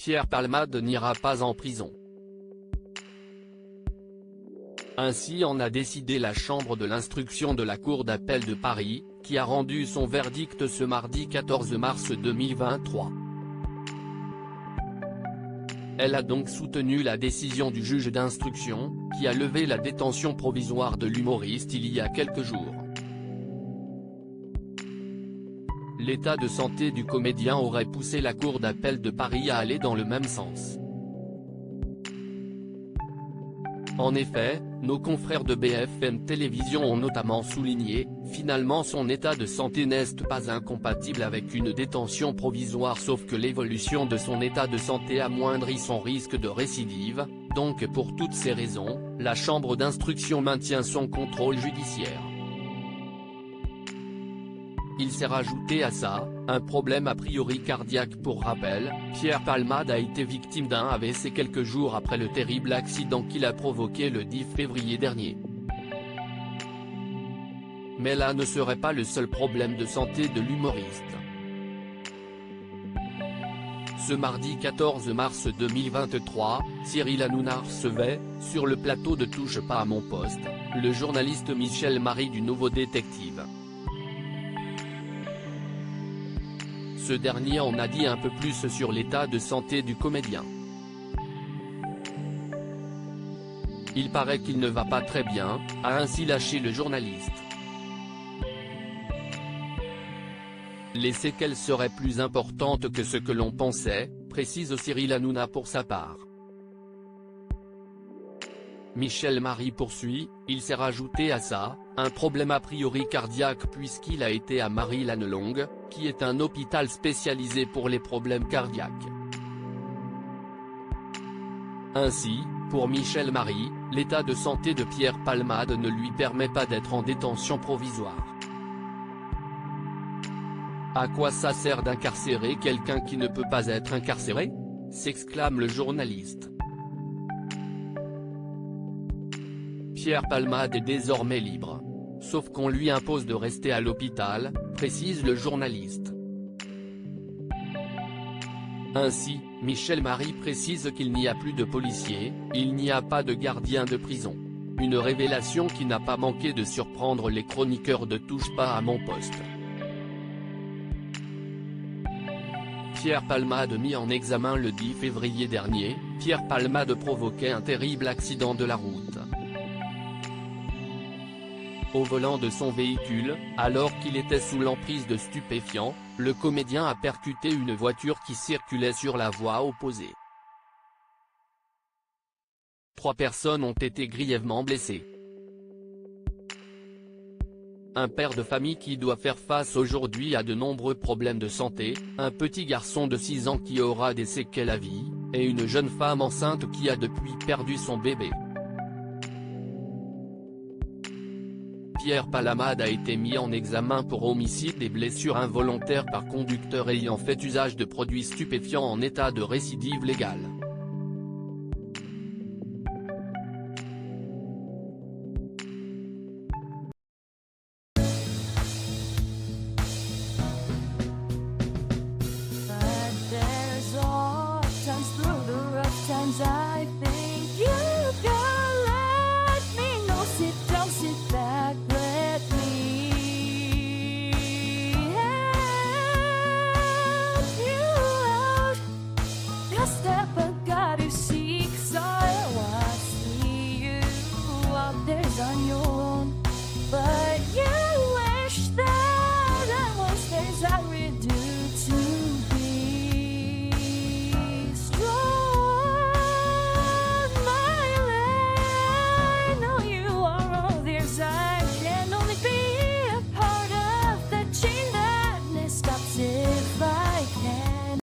Pierre Palmade n'ira pas en prison. Ainsi en a décidé la Chambre de l'instruction de la Cour d'appel de Paris, qui a rendu son verdict ce mardi 14 mars 2023. Elle a donc soutenu la décision du juge d'instruction, qui a levé la détention provisoire de l'humoriste il y a quelques jours. L'état de santé du comédien aurait poussé la Cour d'appel de Paris à aller dans le même sens. En effet, nos confrères de BFM Télévision ont notamment souligné, finalement son état de santé n'est pas incompatible avec une détention provisoire sauf que l'évolution de son état de santé amoindrit son risque de récidive, donc pour toutes ces raisons, la Chambre d'instruction maintient son contrôle judiciaire. Il s'est rajouté à ça, un problème a priori cardiaque. Pour rappel, Pierre Palmade a été victime d'un AVC quelques jours après le terrible accident qu'il a provoqué le 10 février dernier. Mais là ne serait pas le seul problème de santé de l'humoriste. Ce mardi 14 mars 2023, Cyril Hanouna recevait, sur le plateau de Touche pas à mon poste, le journaliste Michel Marie du Nouveau Détective. Ce dernier en a dit un peu plus sur l'état de santé du comédien. Il paraît qu'il ne va pas très bien, a ainsi lâché le journaliste. Les séquelles seraient plus importantes que ce que l'on pensait, précise Cyril Hanouna pour sa part. Michel Marie poursuit, il s'est rajouté à ça, un problème a priori cardiaque puisqu'il a été à Marie-Lannelongue, qui est un hôpital spécialisé pour les problèmes cardiaques. Ainsi, pour Michel Marie, l'état de santé de Pierre Palmade ne lui permet pas d'être en détention provisoire. À quoi ça sert d'incarcérer quelqu'un qui ne peut pas être incarcéré ? S'exclame le journaliste. Pierre Palmade est désormais libre. Sauf qu'on lui impose de rester à l'hôpital, précise le journaliste. Ainsi, Michel Marie précise qu'il n'y a plus de policiers, il n'y a pas de gardien de prison. Une révélation qui n'a pas manqué de surprendre les chroniqueurs de Touche pas à mon poste. Pierre Palmade mis en examen le 10 février dernier, Pierre Palmade provoquait un terrible accident de la route. Au volant de son véhicule, alors qu'il était sous l'emprise de stupéfiants, le comédien a percuté une voiture qui circulait sur la voie opposée. 3 personnes ont été grièvement blessées. Un père de famille qui doit faire face aujourd'hui à de nombreux problèmes de santé, un petit garçon de 6 ans qui aura des séquelles à vie, et une jeune femme enceinte qui a depuis perdu son bébé. Pierre Palmade a été mis en examen pour homicide et blessures involontaires par conducteur ayant fait usage de produits stupéfiants en état de récidive légale. Step